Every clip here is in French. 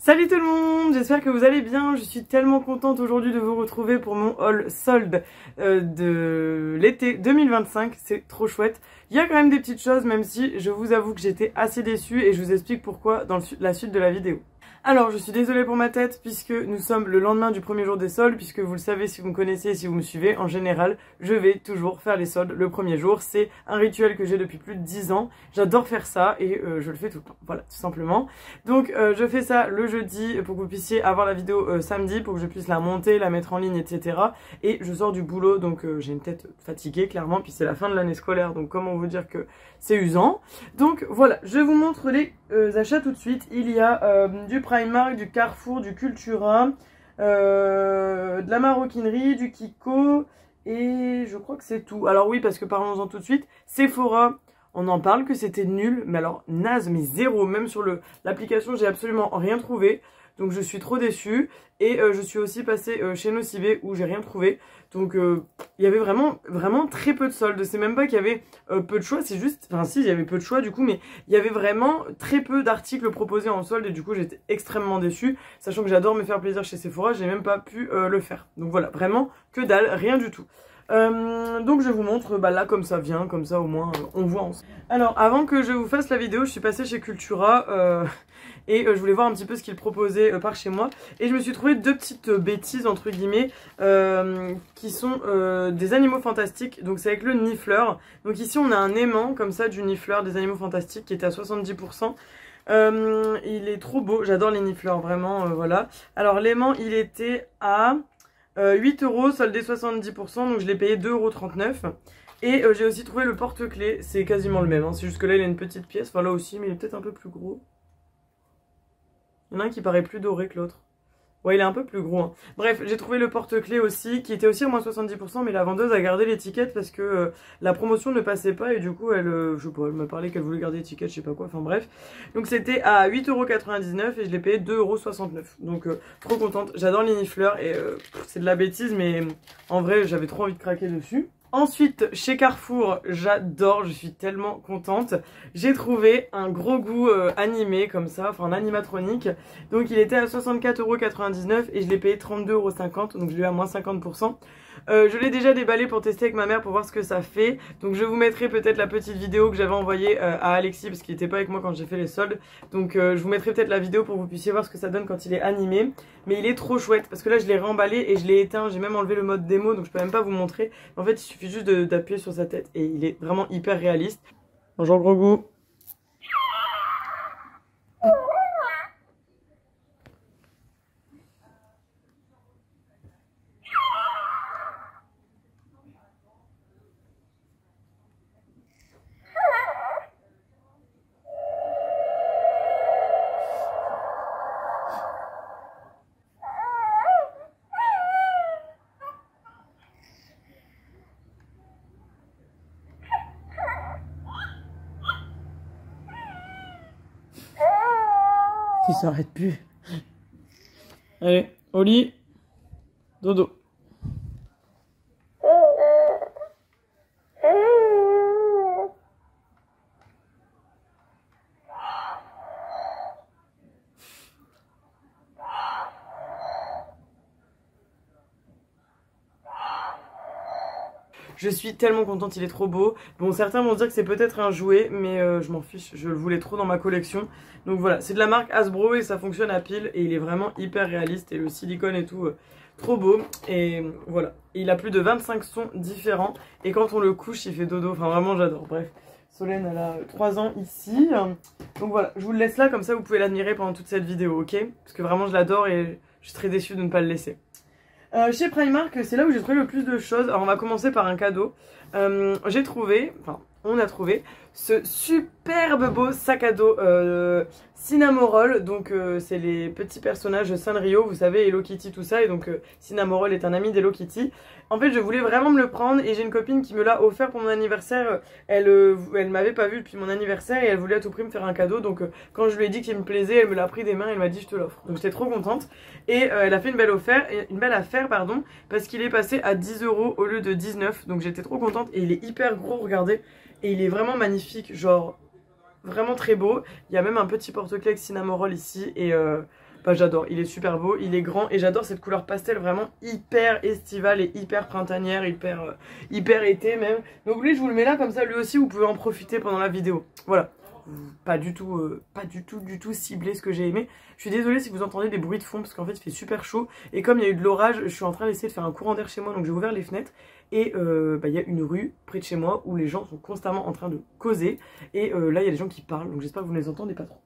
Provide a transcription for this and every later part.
Salut tout le monde, j'espère que vous allez bien. Je suis tellement contente aujourd'hui de vous retrouver pour mon haul solde de l'été 2025. C'est trop chouette. Il y a quand même des petites choses, même si je vous avoue que j'étais assez déçue et je vous explique pourquoi dans la suite de la vidéo. Alors, je suis désolée pour ma tête puisque nous sommes le lendemain du premier jour des soldes, puisque vous le savez si vous me connaissez et si vous me suivez, en général, je vais toujours faire les soldes le premier jour. C'est un rituel que j'ai depuis plus de 10 ans. J'adore faire ça et je le fais tout le temps. Voilà, tout simplement. Donc, je fais ça le jeudi pour que vous puissiez avoir la vidéo samedi, pour que je puisse la monter, la mettre en ligne, etc. Et je sors du boulot, donc j'ai une tête fatiguée, clairement, puis c'est la fin de l'année scolaire, donc comment vous dire que c'est usant. Donc, voilà, je vous montre les achats tout de suite. Il y a du Primark, du Carrefour, du Cultura, de la maroquinerie, du Kiko et je crois que c'est tout. Alors oui, parce que parlons-en tout de suite. Sephora, on en parle que c'était nul, mais alors naze, mais zéro. Même sur l'application, j'ai absolument rien trouvé. Donc je suis trop déçue. Et je suis aussi passée chez Nocibé où j'ai rien trouvé. Donc il y avait vraiment très peu de soldes. C'est même pas qu'il y avait peu de choix, c'est juste... Enfin si, il y avait peu de choix du coup, mais il y avait vraiment très peu d'articles proposés en solde. Et du coup j'étais extrêmement déçue. Sachant que j'adore me faire plaisir chez Sephora, j'ai même pas pu le faire. Donc voilà, vraiment que dalle, rien du tout. Donc je vous montre là comme ça vient, comme ça au moins on voit ensemble. Alors avant que je vous fasse la vidéo, je suis passée chez Cultura et je voulais voir un petit peu ce qu'ils proposaient par chez moi. Et je me suis trouvé deux petites bêtises entre guillemets qui sont des animaux fantastiques. Donc c'est avec le nifleur. Donc ici on a un aimant comme ça du nifleur des animaux fantastiques qui est à 70%. Il est trop beau, j'adore les nifleurs vraiment, voilà. Alors l'aimant il était à 8 €, soldé 70%, donc je l'ai payé 2,39 €. Et j'ai aussi trouvé le porte-clés, c'est quasiment le même, hein. C'est juste que là il a une petite pièce, enfin là aussi, mais il est peut-être un peu plus gros. Il y en a un qui paraît plus doré que l'autre. Ouais, il est un peu plus gros, hein. Bref, j'ai trouvé le porte-clés aussi, qui était aussi à moins 70%, mais la vendeuse a gardé l'étiquette parce que la promotion ne passait pas et du coup, elle, je sais pas, elle m'a parlé qu'elle voulait garder l'étiquette, je sais pas quoi, enfin bref. Donc c'était à 8,99 € et je l'ai payé 2,69 €. Donc trop contente, j'adore les nifleurs et c'est de la bêtise, mais en vrai, j'avais trop envie de craquer dessus. Ensuite, chez Carrefour, j'adore, je suis tellement contente. J'ai trouvé un gros goût animé comme ça, enfin un animatronique. Donc il était à 64,99 € et je l'ai payé 32,50 €, donc je l'ai eu à moins 50%. Je l'ai déjà déballé pour tester avec ma mère pour voir ce que ça fait. Donc je vous mettrai peut-être la petite vidéo que j'avais envoyée à Alexis parce qu'il n'était pas avec moi quand j'ai fait les soldes. Donc je vous mettrai peut-être la vidéo pour que vous puissiez voir ce que ça donne quand il est animé. Mais il est trop chouette parce que là je l'ai réemballé et je l'ai éteint. J'ai même enlevé le mode démo donc je peux même pas vous montrer. En fait il suffit juste d'appuyer sur sa tête et il est vraiment hyper réaliste. Bonjour gros goût. Il s'arrête plus. Allez, au lit. Dodo. Je suis tellement contente, il est trop beau. Bon, certains vont dire que c'est peut-être un jouet, mais je m'en fiche, je le voulais trop dans ma collection. Donc voilà, c'est de la marque Hasbro et ça fonctionne à pile et il est vraiment hyper réaliste et le silicone et tout, trop beau. Et voilà, et il a plus de 25 sons différents et quand on le couche, il fait dodo, enfin vraiment j'adore. Bref, Solène elle a 3 ans ici. Donc voilà, je vous le laisse là, comme ça vous pouvez l'admirer pendant toute cette vidéo, ok? Parce que vraiment je l'adore et je suis très déçue de ne pas le laisser. Chez Primark, c'est là où j'ai trouvé le plus de choses. Alors on va commencer par un cadeau. J'ai trouvé, enfin on a trouvé ce superbe beau sac à dos Cinnamoroll. Donc c'est les petits personnages Sanrio, vous savez, Hello Kitty, tout ça. Et donc Cinnamoroll est un ami d'Hello Kitty. En fait je voulais vraiment me le prendre et j'ai une copine qui me l'a offert pour mon anniversaire. Elle m'avait pas vu depuis mon anniversaire et elle voulait à tout prix me faire un cadeau. Donc quand je lui ai dit qu'il me plaisait, elle me l'a pris des mains et elle m'a dit je te l'offre. Donc j'étais trop contente. Et elle a fait une belle affaire pardon, parce qu'il est passé à 10 € au lieu de 19. Donc j'étais trop contente et il est hyper gros, regardez. Et il est vraiment magnifique, genre vraiment très beau. Il y a même un petit porte-clés avec Cinnamoroll ici et Bah j'adore, il est super beau, il est grand et j'adore cette couleur pastel vraiment hyper estivale et hyper printanière, hyper été même. Donc lui je vous le mets là comme ça, lui aussi vous pouvez en profiter pendant la vidéo. Voilà. Pas du tout ciblé ce que j'ai aimé. Je suis désolée si vous entendez des bruits de fond parce qu'en fait il fait super chaud et comme il y a eu de l'orage, je suis en train d'essayer de faire un courant d'air chez moi donc j'ai ouvert les fenêtres et il y a une rue près de chez moi où les gens sont constamment en train de causer et là il y a des gens qui parlent donc j'espère que vous ne les entendez pas trop.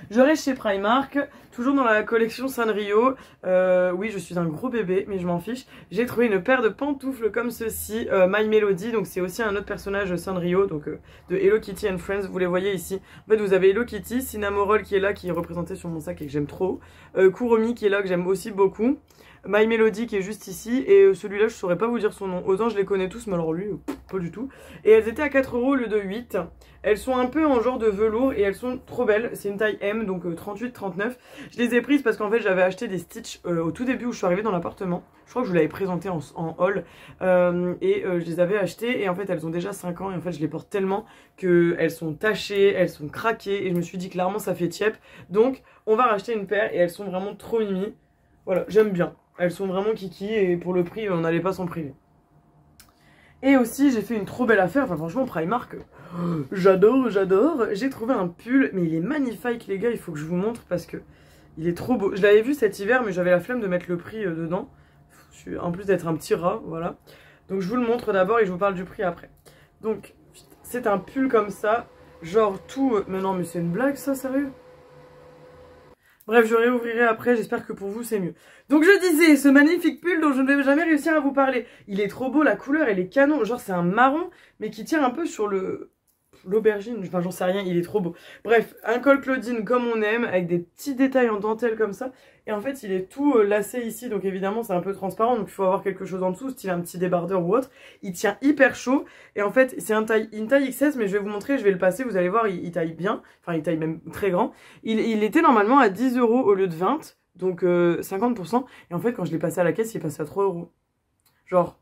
Je reste chez Primark, toujours dans la collection Sanrio. Oui, je suis un gros bébé, mais je m'en fiche. J'ai trouvé une paire de pantoufles comme ceci, My Melody. Donc c'est aussi un autre personnage Sanrio, donc de Hello Kitty and Friends. Vous les voyez ici. En fait, vous avez Hello Kitty, Cinnamoroll qui est là, qui est représenté sur mon sac et que j'aime trop. Kuromi qui est là, que j'aime aussi beaucoup. My Melody qui est juste ici. Et celui-là, je saurais pas vous dire son nom. Autant je les connais tous, mais alors lui, pas du tout. Et elles étaient à 4 € au lieu de 8. Elles sont un peu en genre de velours et elles sont trop belles. C'est une taille M, donc 38-39. Je les ai prises parce qu'en fait j'avais acheté des Stitch au tout début où je suis arrivée dans l'appartement. Je crois que je vous l'avais présenté en haul. Je les avais achetées et en fait elles ont déjà 5 ans. Et en fait je les porte tellement qu'elles sont tachées, elles sont craquées. Et je me suis dit clairement ça fait tiep. Donc on va racheter une paire et elles sont vraiment trop mimi. Voilà, j'aime bien. Elles sont vraiment kiki et pour le prix on n'allait pas s'en priver. Et aussi j'ai fait une trop belle affaire, enfin franchement Primark, j'adore. J'ai trouvé un pull, mais il est magnifique les gars, il faut que je vous montre parce que il est trop beau. Je l'avais vu cet hiver mais j'avais la flemme de mettre le prix dedans, en plus d'être un petit rat, voilà. Donc je vous le montre d'abord et je vous parle du prix après. Donc c'est un pull comme ça, genre tout, mais non mais c'est une blague ça, sérieux? Bref, je réouvrirai après, j'espère que pour vous c'est mieux. Donc je disais, ce magnifique pull dont je ne vais jamais réussir à vous parler. Il est trop beau, la couleur elle est canon, genre c'est un marron, mais qui tire un peu sur l'aubergine, enfin j'en sais rien, il est trop beau. Bref, un col Claudine comme on aime, avec des petits détails en dentelle comme ça. Et en fait il est tout lacé ici, donc évidemment c'est un peu transparent, donc il faut avoir quelque chose en dessous, style un petit débardeur ou autre. Il tient hyper chaud, et en fait c'est une taille XS, mais je vais vous montrer, je vais le passer, vous allez voir, il taille bien, enfin il taille même très grand. Il était normalement à 10 € au lieu de 20, donc 50%, et en fait quand je l'ai passé à la caisse, il est passé à 3 €. Genre...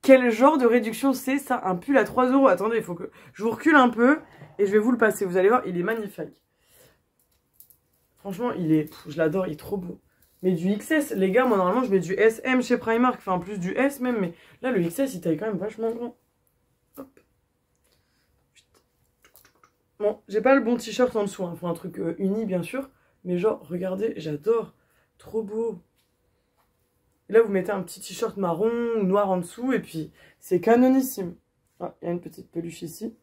Quel genre de réduction c'est ça? Un pull à 3 €. Attendez, il faut que je vous recule un peu et je vais vous le passer. Vous allez voir, il est magnifique. Franchement, je l'adore, il est trop beau. Mais du XS, les gars, moi normalement je mets du SM chez Primark. Enfin, plus du S même, mais là le XS il taille quand même vachement grand. Hop. Bon, j'ai pas le bon t-shirt en dessous. Faut un truc uni bien sûr. Mais genre, regardez, j'adore. Trop beau. Et là, vous mettez un petit t-shirt marron ou noir en dessous. Et puis, c'est canonissime. Ah, il y a une petite peluche ici.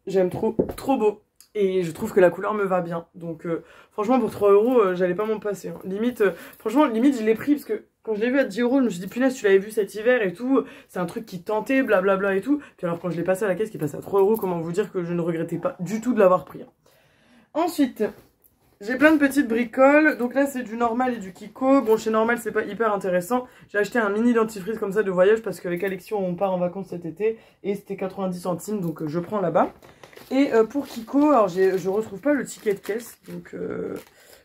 J'aime trop. Trop beau. Et je trouve que la couleur me va bien. Donc, franchement, pour 3 €, j'allais pas m'en passer. Hein. Limite, franchement, limite, je l'ai pris parce que quand je l'ai vu à 10 €, je me suis dit, punaise, tu l'avais vu cet hiver et tout. C'est un truc qui tentait, blablabla et tout. Puis alors, quand je l'ai passé à la caisse, qui passait à 3 €, comment vous dire que je ne regrettais pas du tout de l'avoir pris. Hein. Ensuite... j'ai plein de petites bricoles, donc là c'est du Normal et du Kiko. Bon, chez Normal c'est pas hyper intéressant. J'ai acheté un mini dentifrice comme ça de voyage parce qu'avec Alexis on part en vacances cet été et c'était 90 centimes, donc je prends là-bas. Et pour Kiko, alors je retrouve pas le ticket de caisse, donc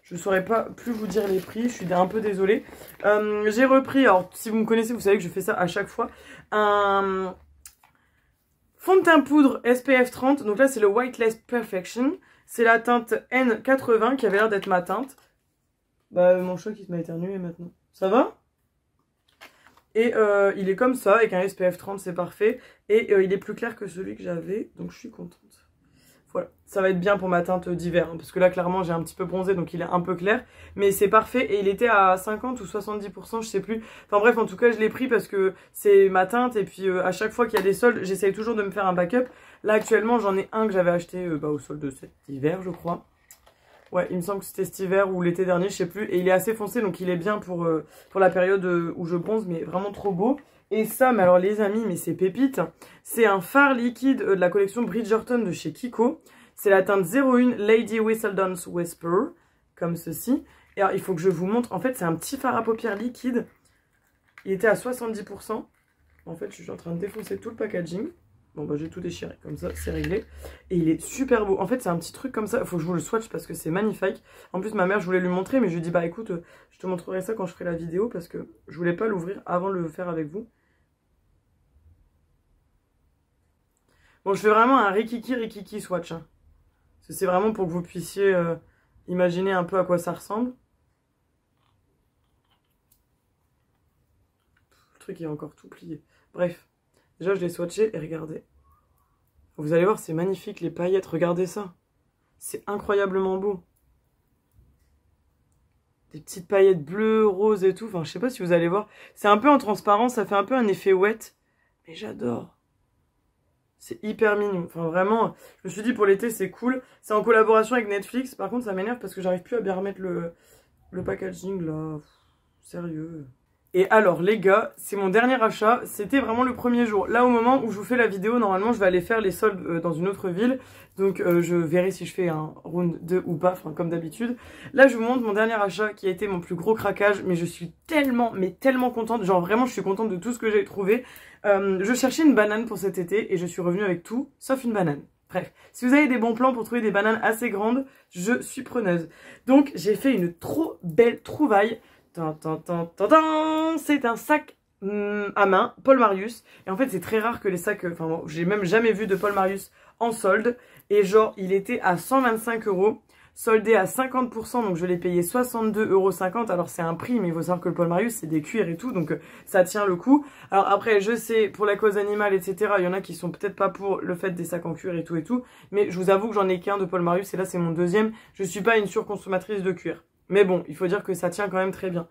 je saurais pas plus vous dire les prix, je suis un peu désolée. J'ai repris, alors si vous me connaissez vous savez que je fais ça à chaque fois, un fond de teint poudre SPF 30, donc là c'est le Whiteless Perfection. C'est la teinte N80 qui avait l'air d'être ma teinte. Bah mon chat qui se m'a éternué maintenant. Ça va? Et il est comme ça, avec un SPF 30, c'est parfait. Et il est plus clair que celui que j'avais, donc je suis contente. Voilà, ça va être bien pour ma teinte d'hiver, hein, parce que là clairement j'ai un petit peu bronzé, donc il est un peu clair. Mais c'est parfait, et il était à 50 ou 70%, je sais plus. Enfin bref, en tout cas je l'ai pris parce que c'est ma teinte, et puis à chaque fois qu'il y a des soldes, j'essaye toujours de me faire un backup. Là actuellement j'en ai un que j'avais acheté au solde de cet hiver je crois. Ouais, il me semble que c'était cet hiver ou l'été dernier, je sais plus. Et il est assez foncé, donc il est bien pour la période où je bronze, mais vraiment trop beau. Et ça, mais alors les amis, mais c'est pépite. C'est un fard liquide de la collection Bridgerton de chez Kiko. C'est la teinte 01 Lady Whistledown's Whisper, comme ceci. Et alors il faut que je vous montre, en fait c'est un petit fard à paupières liquide. Il était à 70%. En fait je suis en train de défoncer tout le packaging. Bon bah j'ai tout déchiré, comme ça c'est réglé. Et il est super beau. En fait c'est un petit truc comme ça, il faut que je vous le swatch parce que c'est magnifique. En plus ma mère je voulais lui montrer mais je lui ai dit bah écoute je te montrerai ça quand je ferai la vidéo parce que je voulais pas l'ouvrir avant de le faire avec vous. Bon je fais vraiment un rikiki swatch. Hein. C'est vraiment pour que vous puissiez imaginer un peu à quoi ça ressemble. Le truc est encore tout plié. Bref, déjà je l'ai swatché et regardez. Vous allez voir, c'est magnifique les paillettes, regardez ça. C'est incroyablement beau. Des petites paillettes bleues, roses et tout. Enfin, je sais pas si vous allez voir. C'est un peu en transparent, ça fait un peu un effet wet. Mais j'adore. C'est hyper mignon. Enfin, vraiment, je me suis dit pour l'été, c'est cool. C'est en collaboration avec Netflix. Par contre, ça m'énerve parce que j'arrive plus à bien remettre le packaging, là. Pff, sérieux. Et alors les gars, c'est mon dernier achat, c'était vraiment le premier jour. Là au moment où je vous fais la vidéo, normalement je vais aller faire les soldes dans une autre ville. Donc je verrai si je fais un round 2 ou pas, enfin comme d'habitude. Là je vous montre mon dernier achat qui a été mon plus gros craquage. Mais je suis tellement, mais tellement contente. Genre vraiment je suis contente de tout ce que j'ai trouvé. Je cherchais une banane pour cet été et je suis revenue avec tout, sauf une banane. Bref, si vous avez des bons plans pour trouver des bananes assez grandes, je suis preneuse. Donc j'ai fait une trop belle trouvaille. C'est un sac à main, Paul Marius. Et en fait, c'est très rare que les sacs... Enfin, bon, j'ai même jamais vu de Paul Marius en solde. Et genre, il était à 125 €, soldé à 50%. Donc, je l'ai payé 62,50 €. Alors, c'est un prix, mais il faut savoir que le Paul Marius, c'est des cuirs et tout. Donc, ça tient le coup. Alors, après, je sais, pour la cause animale, etc., il y en a qui sont peut-être pas pour le fait des sacs en cuir et tout et tout. Mais je vous avoue que j'en ai qu'un de Paul Marius. Et là, c'est mon deuxième. Je suis pas une surconsommatrice de cuir. Mais bon, il faut dire que ça tient quand même très bien.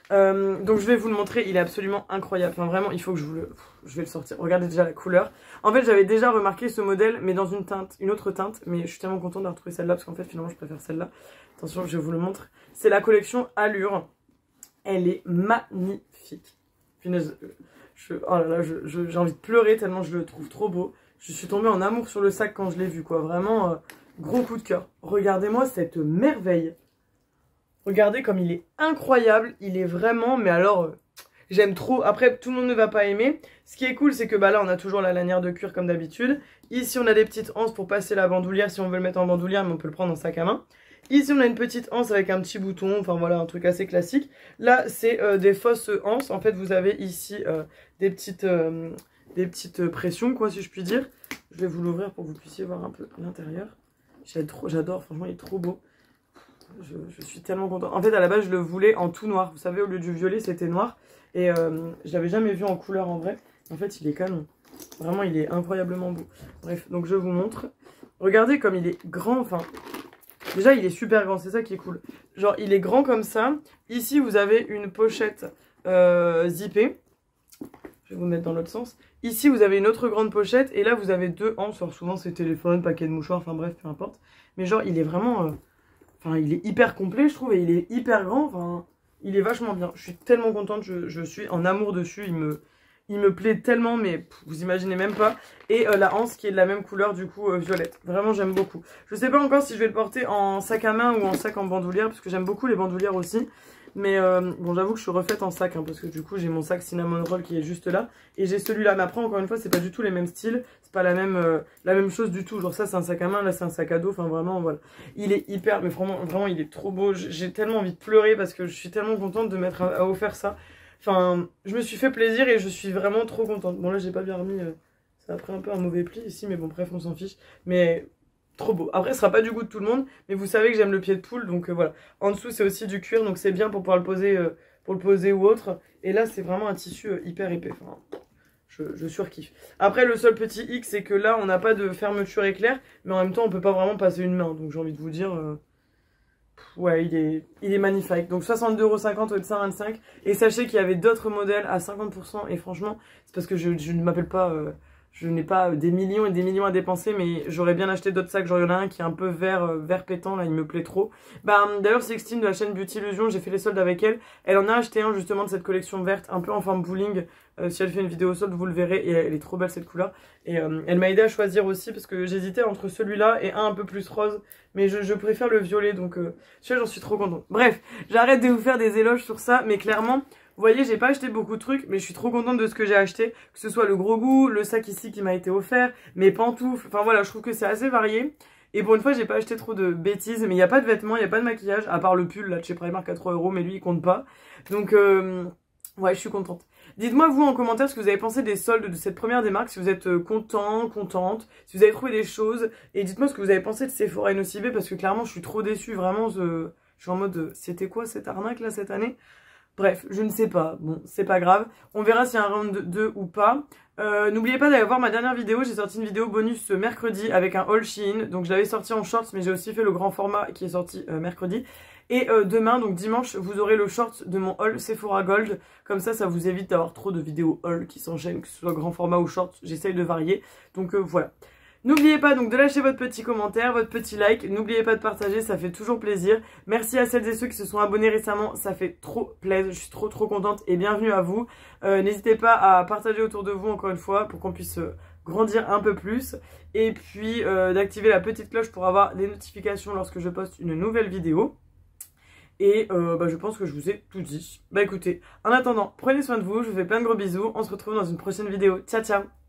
Donc je vais vous le montrer, il est absolument incroyable. Enfin vraiment, il faut que je vais le sortir. Regardez déjà la couleur. En fait, j'avais déjà remarqué ce modèle, mais dans une autre teinte. Mais je suis tellement contente d'avoir trouvé celle-là, parce qu'en fait, finalement, je préfère celle-là. Attention, je vous le montre. C'est la collection Allure. Elle est magnifique. Punaise, oh là là, j'ai envie de pleurer tellement je le trouve trop beau. Je suis tombée en amour sur le sac quand je l'ai vu, quoi. Vraiment, gros coup de cœur. Regardez-moi cette merveille. Regardez comme il est incroyable, il est vraiment, mais alors, j'aime trop. Après, tout le monde ne va pas aimer. Ce qui est cool, c'est que bah là, on a toujours la lanière de cuir comme d'habitude. Ici, on a des petites anses pour passer la bandoulière si on veut le mettre en bandoulière, mais on peut le prendre en sac à main. Ici, on a une petite anse avec un petit bouton, enfin voilà, un truc assez classique. Là, c'est des fausses anses. En fait, vous avez ici des petites pressions, quoi, si je puis dire. Je vais vous l'ouvrir pour que vous puissiez voir un peu l'intérieur. J'adore, franchement, il est trop beau. Je suis tellement contente. En fait, à la base, je le voulais en tout noir. Vous savez, au lieu du violet, c'était noir. Et je l'avais jamais vu en couleur en vrai. En fait, il est canon. Vraiment, il est incroyablement beau. Bref, donc je vous montre. Regardez comme il est grand. Enfin, déjà, il est super grand. C'est ça qui est cool. Genre, il est grand comme ça. Ici, vous avez une pochette zippée. Je vais vous mettre dans l'autre sens. Ici, vous avez une autre grande pochette. Et là, vous avez deux anses. Alors, souvent, c'est téléphone, paquet de mouchoirs. Enfin, bref, peu importe. Mais genre, il est vraiment... Enfin, il est hyper complet, je trouve, et il est hyper grand. Enfin, il est vachement bien. Je suis tellement contente, je suis en amour dessus. Il me plaît tellement, mais vous imaginez même pas. Et la anse qui est de la même couleur, du coup, violette. Vraiment, j'aime beaucoup. Je sais pas encore si je vais le porter en sac à main ou en sac en bandoulière, parce que j'aime beaucoup les bandoulières aussi. Mais bon, j'avoue que je suis refaite en sac, hein, parce que du coup, j'ai mon sac Cinnamon Roll qui est juste là. Et j'ai celui-là. Mais après, encore une fois, c'est pas du tout les mêmes styles. C'est pas la même chose du tout. Genre ça, c'est un sac à main, là, c'est un sac à dos. Enfin, vraiment, voilà. Il est hyper, mais vraiment, il est trop beau. J'ai tellement envie de pleurer parce que je suis tellement contente de m'être offert ça. Enfin, je me suis fait plaisir et je suis vraiment trop contente. Bon, là, j'ai pas bien remis. Ça a pris un peu un mauvais pli ici, mais bon, bref, on s'en fiche. Mais... trop beau. Après, ce sera pas du goût de tout le monde, mais vous savez que j'aime le pied de poule, donc voilà. En dessous, c'est aussi du cuir, donc c'est bien pour pouvoir le poser ou autre. Et là, c'est vraiment un tissu hyper épais. Enfin, je surkiffe. Après, le seul petit hic, c'est que là, on n'a pas de fermeture éclair, mais en même temps, on peut pas vraiment passer une main. Donc j'ai envie de vous dire, ouais, il est magnifique. Donc 62,50 € au lieu de 125. Et sachez qu'il y avait d'autres modèles à 50%. Et franchement, c'est parce que je ne m'appelle pas... je n'ai pas des millions et des millions à dépenser, mais j'aurais bien acheté d'autres sacs. Genre, il y en a un qui est un peu vert pétant, là, il me plaît trop. Bah, d'ailleurs, Sixtine de la chaîne Beauty Illusion, j'ai fait les soldes avec elle. Elle en a acheté un, justement, de cette collection verte, un peu en forme bowling. Si elle fait une vidéo solde, vous le verrez. Et elle est trop belle, cette couleur. Et elle m'a aidé à choisir aussi, parce que j'hésitais entre celui-là et un peu plus rose. Mais je préfère le violet, donc celui-là, j'en suis trop contente. Bref, j'arrête de vous faire des éloges sur ça, mais clairement... Vous voyez, j'ai pas acheté beaucoup de trucs, mais je suis trop contente de ce que j'ai acheté. Que ce soit le gros goût, le sac ici qui m'a été offert, mes pantoufles. Enfin voilà, je trouve que c'est assez varié. Et pour une fois, j'ai pas acheté trop de bêtises. Mais il n'y a pas de vêtements, il n'y a pas de maquillage, à part le pull là de chez Primark à 3 €, mais lui il compte pas. Donc Ouais, je suis contente. Dites-moi vous en commentaire ce que vous avez pensé des soldes de cette première démarque, si vous êtes content, contente, si vous avez trouvé des choses. Et dites-moi ce que vous avez pensé de Sephora et Nocibé, parce que clairement je suis trop déçue, vraiment, je suis en mode, c'était quoi cette arnaque là cette année? Bref, je ne sais pas. Bon, c'est pas grave. On verra s'il y a un round 2 ou pas. N'oubliez pas d'aller voir ma dernière vidéo. J'ai sorti une vidéo bonus ce mercredi avec un haul Shein. Donc je l'avais sorti en shorts, mais j'ai aussi fait le grand format qui est sorti mercredi. Et demain, donc dimanche, vous aurez le short de mon haul Sephora Gold. Comme ça vous évite d'avoir trop de vidéos haul qui s'enchaînent, que ce soit grand format ou short. J'essaye de varier. Donc voilà. N'oubliez pas donc de lâcher votre petit commentaire, votre petit like. N'oubliez pas de partager, ça fait toujours plaisir. Merci à celles et ceux qui se sont abonnés récemment, ça fait trop plaisir. Je suis trop contente et bienvenue à vous. N'hésitez pas à partager autour de vous encore une fois pour qu'on puisse grandir un peu plus. Et puis d'activer la petite cloche pour avoir des notifications lorsque je poste une nouvelle vidéo. Et je pense que je vous ai tout dit. Bah écoutez, en attendant, prenez soin de vous, je vous fais plein de gros bisous. On se retrouve dans une prochaine vidéo. Ciao ciao!